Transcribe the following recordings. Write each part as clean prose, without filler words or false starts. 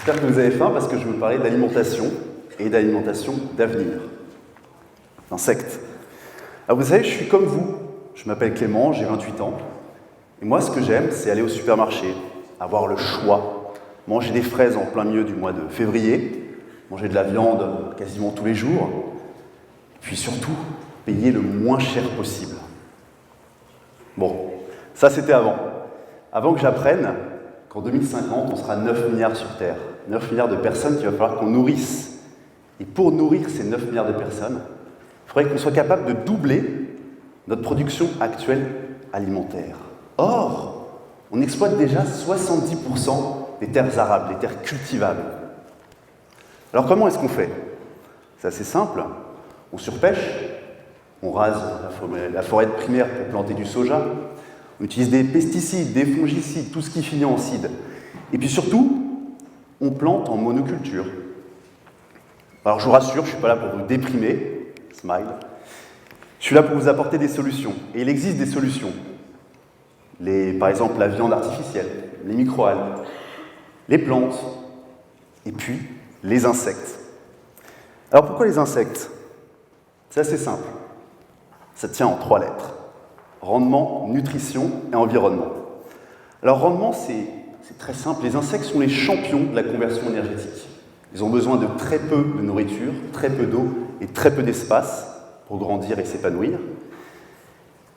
J'espère que vous avez faim parce que je vais vous parler d'alimentation et d'alimentation d'avenir. D'insectes. Alors vous savez, je suis comme vous. Je m'appelle Clément, j'ai 28 ans. Et moi, ce que j'aime, c'est aller au supermarché, avoir le choix, manger des fraises en plein milieu du mois de février, manger de la viande quasiment tous les jours, et puis surtout, payer le moins cher possible. Bon, ça c'était avant. Avant que j'apprenne qu'en 2050, on sera 9 milliards sur Terre. 9 milliards de personnes qu'il va falloir qu'on nourrisse. Et pour nourrir ces 9 milliards de personnes, il faudrait qu'on soit capable de doubler notre production actuelle alimentaire. Or, on exploite déjà 70% des terres arables, des terres cultivables. Alors comment est-ce qu'on fait? C'est assez simple. On surpêche, on rase la forêt primaire pour planter du soja, on utilise des pesticides, des fongicides, tout ce qui finit en acide. Et puis surtout, on plante en monoculture. Alors je vous rassure, je ne suis pas là pour vous déprimer, smile. Je suis là pour vous apporter des solutions. Et il existe des solutions. Par exemple, la viande artificielle, les micro-algues, les plantes, et puis les insectes. Alors pourquoi les insectes? C'est assez simple. Ça tient en 3 lettres. Rendement, nutrition et environnement. Alors rendement, c'est très simple. Les insectes sont les champions de la conversion énergétique. Ils ont besoin de très peu de nourriture, très peu d'eau et très peu d'espace pour grandir et s'épanouir.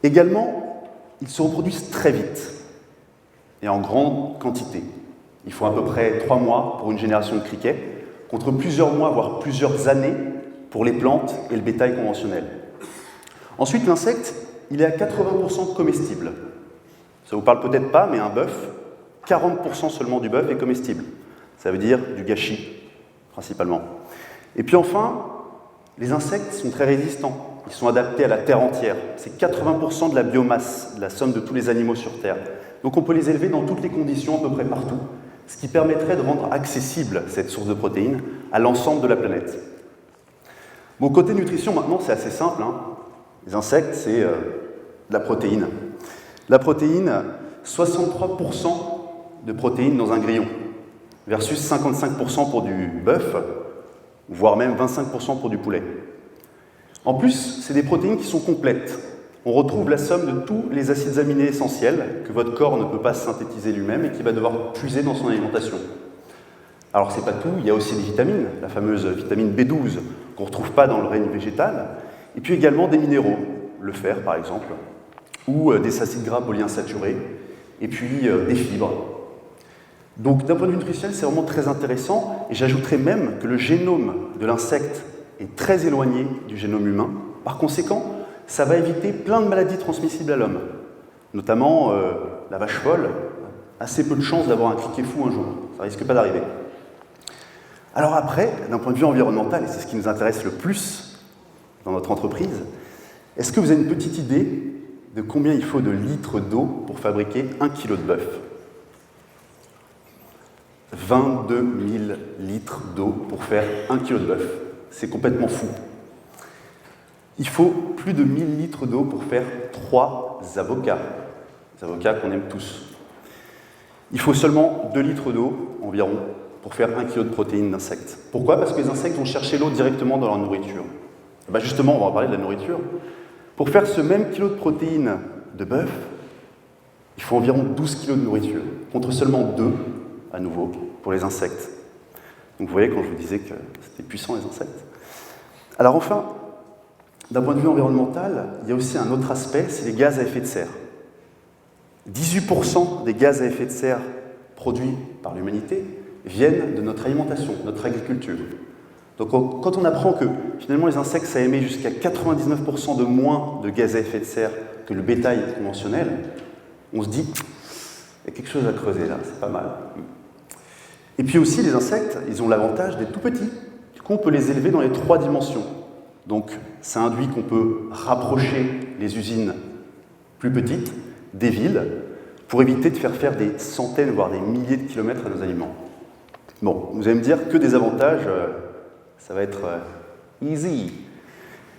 Également, ils se reproduisent très vite et en grande quantité. Il faut à peu près 3 mois pour une génération de criquets, contre plusieurs mois, voire plusieurs années pour les plantes et le bétail conventionnel. Ensuite, l'insecte, il est à 80% comestible. Ça ne vous parle peut-être pas, mais un bœuf, 40% seulement du bœuf est comestible. Ça veut dire du gâchis, principalement. Et puis enfin, les insectes sont très résistants. Ils sont adaptés à la terre entière. C'est 80% de la biomasse, de la somme de tous les animaux sur Terre. Donc on peut les élever dans toutes les conditions, à peu près partout, ce qui permettrait de rendre accessible cette source de protéines à l'ensemble de la planète. Bon, côté nutrition, maintenant, c'est assez simple. Les insectes, c'est de la protéine. La protéine, 63% de protéines dans un grillon, versus 55% pour du bœuf, voire même 25% pour du poulet. En plus, c'est des protéines qui sont complètes. On retrouve la somme de tous les acides aminés essentiels que votre corps ne peut pas synthétiser lui-même et qui va devoir puiser dans son alimentation. Alors c'est pas tout, il y a aussi des vitamines, la fameuse vitamine B12 qu'on ne retrouve pas dans le règne végétal, et puis également des minéraux, le fer par exemple, ou des acides gras polyinsaturés, et puis des fibres. Donc d'un point de vue nutritionnel, c'est vraiment très intéressant, et j'ajouterais même que le génome de l'insecte est très éloigné du génome humain. Par conséquent, ça va éviter plein de maladies transmissibles à l'homme, notamment la vache folle, assez peu de chances d'avoir un criquet fou un jour, ça risque pas d'arriver. Alors après, d'un point de vue environnemental, et c'est ce qui nous intéresse le plus dans notre entreprise, est-ce que vous avez une petite idée de combien il faut de litres d'eau pour fabriquer 1 kg de bœuf? 22 000 litres d'eau pour faire 1 kg de bœuf. C'est complètement fou. Il faut plus de 1000 litres d'eau pour faire 3 avocats. Les avocats qu'on aime tous. Il faut seulement 2 litres d'eau environ pour faire 1 kg de protéines d'insectes. Pourquoi? Parce que les insectes vont chercher l'eau directement dans leur nourriture. Justement, on va en parler de la nourriture. Pour faire ce même kilo de protéines de bœuf, il faut environ 12 kg de nourriture, contre seulement 2, à nouveau, pour les insectes. Donc vous voyez quand je vous disais que c'était puissant les insectes. Alors enfin, d'un point de vue environnemental, il y a aussi un autre aspect, c'est les gaz à effet de serre. 18% des gaz à effet de serre produits par l'humanité viennent de notre alimentation, de notre agriculture. Donc quand on apprend que finalement les insectes ça émet jusqu'à 99% de moins de gaz à effet de serre que le bétail conventionnel, on se dit il y a quelque chose à creuser là, c'est pas mal. Et puis aussi les insectes, ils ont l'avantage d'être tout petits. Du coup on peut les élever dans les 3 dimensions. Donc ça induit qu'on peut rapprocher les usines plus petites des villes pour éviter de faire des centaines voire des milliers de kilomètres à nos aliments. Bon, vous allez me dire que des avantages, ça va être easy.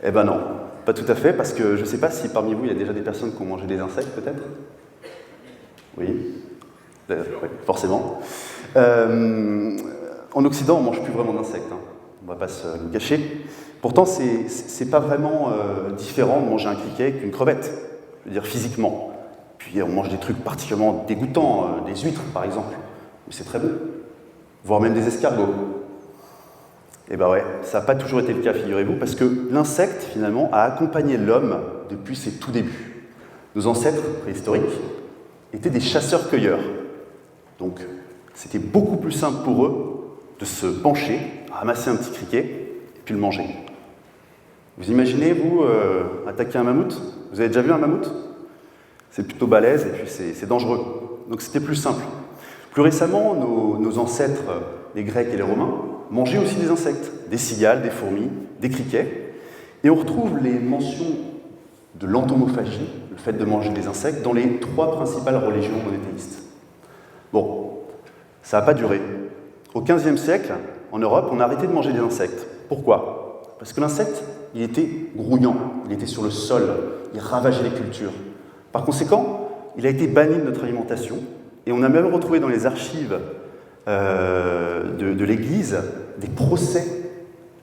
Eh ben non, pas tout à fait, parce que je ne sais pas si parmi vous il y a déjà des personnes qui ont mangé des insectes peut-être. Oui, forcément. En Occident, on ne mange plus vraiment d'insectes, hein. On ne va pas se le cacher. Pourtant, c'est pas vraiment différent de manger un criquet qu'une crevette, je veux dire physiquement. Puis on mange des trucs particulièrement dégoûtants, des huîtres par exemple, mais c'est très bon, voire même des escargots. Et ben ouais, ça n'a pas toujours été le cas, figurez-vous, parce que l'insecte, finalement, a accompagné l'homme depuis ses tout débuts. Nos ancêtres préhistoriques étaient des chasseurs-cueilleurs. Donc, c'était beaucoup plus simple pour eux de se pencher, ramasser un petit criquet, et puis le manger. Vous imaginez, vous, attaquer un mammouth? Vous avez déjà vu un mammouth? C'est plutôt balèze, et puis c'est dangereux. Donc c'était plus simple. Plus récemment, nos ancêtres, les Grecs et les Romains, mangeaient aussi des insectes, des cigales, des fourmis, des criquets. Et on retrouve les mentions de l'entomophagie, le fait de manger des insectes, dans les 3 principales religions monothéistes. Bon, ça n'a pas duré. Au XVe siècle, en Europe, on a arrêté de manger des insectes. Pourquoi? Parce que l'insecte, il était grouillant, il était sur le sol, il ravageait les cultures. Par conséquent, il a été banni de notre alimentation, et on a même retrouvé dans les archives de l'Église des procès,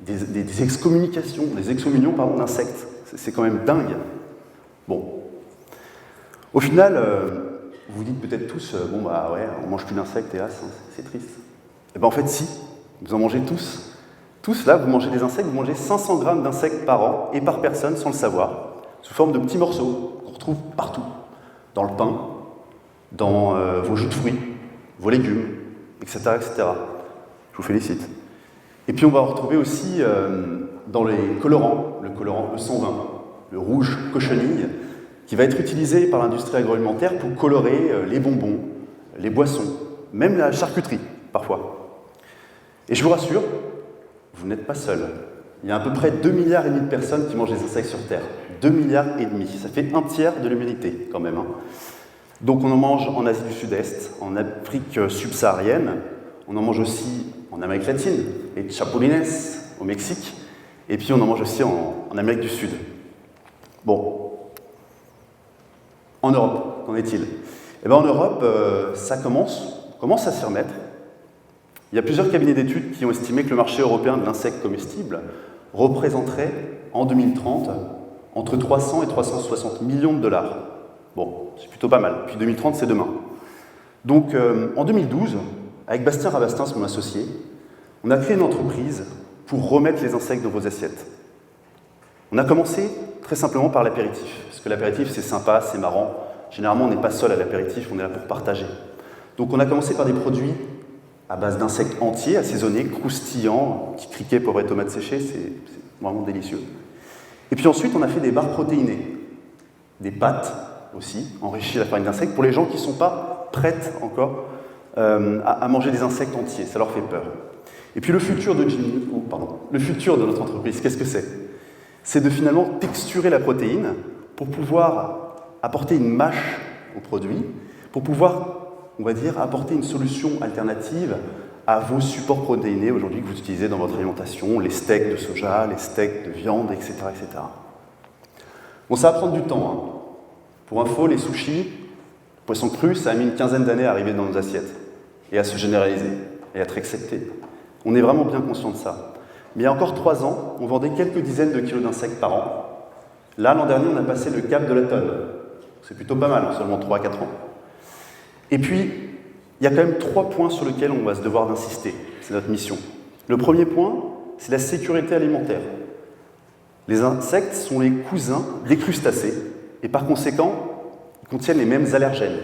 des excommunications, des excommunions d'insectes. C'est quand même dingue. Bon. Au final, vous vous dites peut-être tous, bon bah ouais, on mange plus d'insectes, hélas, hein, c'est triste. Et ben en fait si, vous en mangez tous. Tous là, vous mangez des insectes, vous mangez 500 grammes d'insectes par an et par personne sans le savoir, sous forme de petits morceaux qu'on retrouve partout. Dans le pain, dans vos jus de fruits, vos légumes, etc., etc. Je vous félicite. Et puis on va retrouver aussi dans les colorants, le colorant E120, le rouge cochenille, qui va être utilisé par l'industrie agroalimentaire pour colorer les bonbons, les boissons, même la charcuterie, parfois. Et je vous rassure, vous n'êtes pas seul. Il y a à peu près 2,5 milliards de personnes qui mangent des insectes sur Terre. 2,5 milliards. Ça fait 1/3 de l'humanité, quand même. Hein. Donc on en mange en Asie du Sud-Est, en Afrique subsaharienne, on en mange aussi en Amérique latine, les chapulines au Mexique, et puis on en mange aussi en Amérique du Sud. Bon. En Europe, qu'en est-il? Eh bien en Europe, ça commence à s'y remettre. Il y a plusieurs cabinets d'études qui ont estimé que le marché européen de l'insecte comestible représenterait, en 2030, entre 300 et 360 millions de dollars. Bon, c'est plutôt pas mal. Puis 2030, c'est demain. Donc, en 2012, avec Bastien Rabastens, mon associé, on a créé une entreprise pour remettre les insectes dans vos assiettes. On a commencé très simplement par l'apéritif, parce que l'apéritif, c'est sympa, c'est marrant. Généralement, on n'est pas seul à l'apéritif, on est là pour partager. Donc, on a commencé par des produits à base d'insectes entiers, assaisonnés, croustillants, petits criquets, poivre et tomates séchées, c'est vraiment délicieux. Et puis ensuite, on a fait des barres protéinées, des pâtes aussi, enrichies à la farine d'insectes, pour les gens qui ne sont pas prêtes encore à manger des insectes entiers, ça leur fait peur. Et puis le futur de notre entreprise, qu'est-ce que c'est? C'est de finalement texturer la protéine pour pouvoir apporter une mâche au produit, pour pouvoir, on va dire, apporter une solution alternative à vos supports protéinés aujourd'hui que vous utilisez dans votre alimentation, les steaks de soja, les steaks de viande, etc. etc. Bon, ça va prendre du temps. Hein. Pour info, les sushis, poissons crus, ça a mis une quinzaine d'années à arriver dans nos assiettes et à se généraliser et à être accepté. On est vraiment bien conscient de ça. Mais il y a encore 3 ans, on vendait quelques dizaines de kilos d'insectes par an. Là, l'an dernier, on a passé le cap de la tonne. C'est plutôt pas mal, seulement 3 à 4 ans. Et puis, il y a quand même 3 points sur lesquels on va se devoir d'insister. C'est notre mission. Le premier point, c'est la sécurité alimentaire. Les insectes sont les cousins des crustacés, et par conséquent, ils contiennent les mêmes allergènes.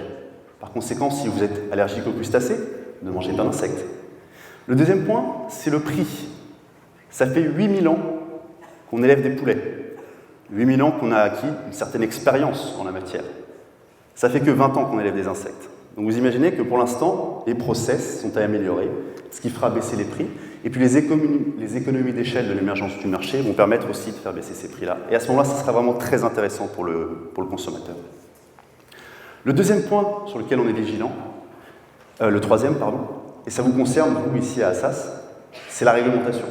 Par conséquent, si vous êtes allergique aux crustacés, ne mangez pas d'insectes. Le deuxième point, c'est le prix. Ça fait 8000 ans qu'on élève des poulets. 8000 ans qu'on a acquis une certaine expérience en la matière. Ça fait que 20 ans qu'on élève des insectes. Donc vous imaginez que pour l'instant, les process sont à améliorer, ce qui fera baisser les prix. Et puis les économies d'échelle de l'émergence du marché vont permettre aussi de faire baisser ces prix-là. Et à ce moment-là, ça sera vraiment très intéressant pour le consommateur. Le deuxième point sur lequel on est vigilant, le troisième, pardon, et ça vous concerne, vous, ici à Assas, c'est la réglementation.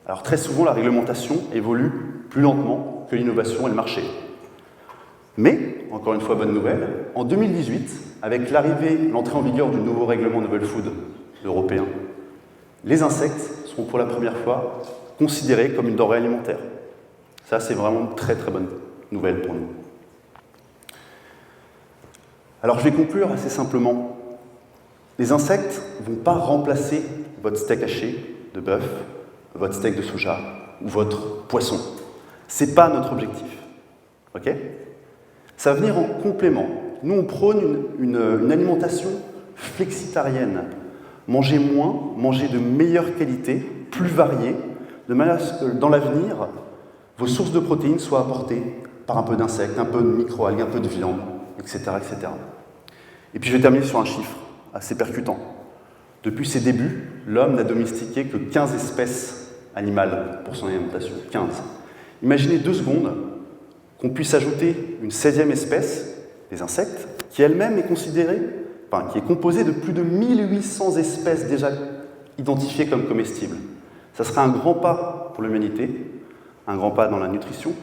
Alors très souvent, la réglementation évolue plus lentement que l'innovation et le marché. Mais, encore une fois, bonne nouvelle, en 2018, avec l'entrée en vigueur du nouveau règlement Novel Food européen, les insectes seront pour la première fois considérés comme une denrée alimentaire. Ça, c'est vraiment une très très bonne nouvelle pour nous. Alors je vais conclure assez simplement. Les insectes ne vont pas remplacer votre steak haché de bœuf, votre steak de soja ou votre poisson. Ce n'est pas notre objectif. Ok ? Ça va venir en complément. Nous, on prône une alimentation flexitarienne. Manger moins, manger de meilleure qualité, plus variée, de manière à ce que dans l'avenir, vos sources de protéines soient apportées par un peu d'insectes, un peu de micro-algues, un peu de viande, etc., etc. Et puis je vais terminer sur un chiffre assez percutant. Depuis ses débuts, l'homme n'a domestiqué que 15 espèces animales pour son alimentation. 15. Imaginez 2 secondes qu'on puisse ajouter une 16e espèce, les insectes, qui elle-même est qui est composée de plus de 1800 espèces déjà identifiées comme comestibles. Ça serait un grand pas pour l'humanité, un grand pas dans la nutrition,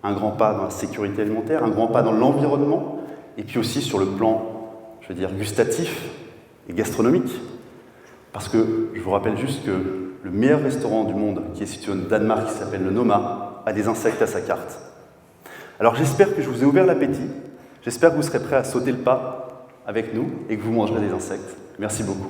un grand pas dans la sécurité alimentaire, un grand pas dans l'environnement, et puis aussi sur le plan, je veux dire, gustatif et gastronomique. Parce que je vous rappelle juste que le meilleur restaurant du monde, qui est situé au Danemark, qui s'appelle le Noma, a des insectes à sa carte. Alors j'espère que je vous ai ouvert l'appétit, j'espère que vous serez prêts à sauter le pas avec nous et que vous mangerez des insectes. Merci beaucoup.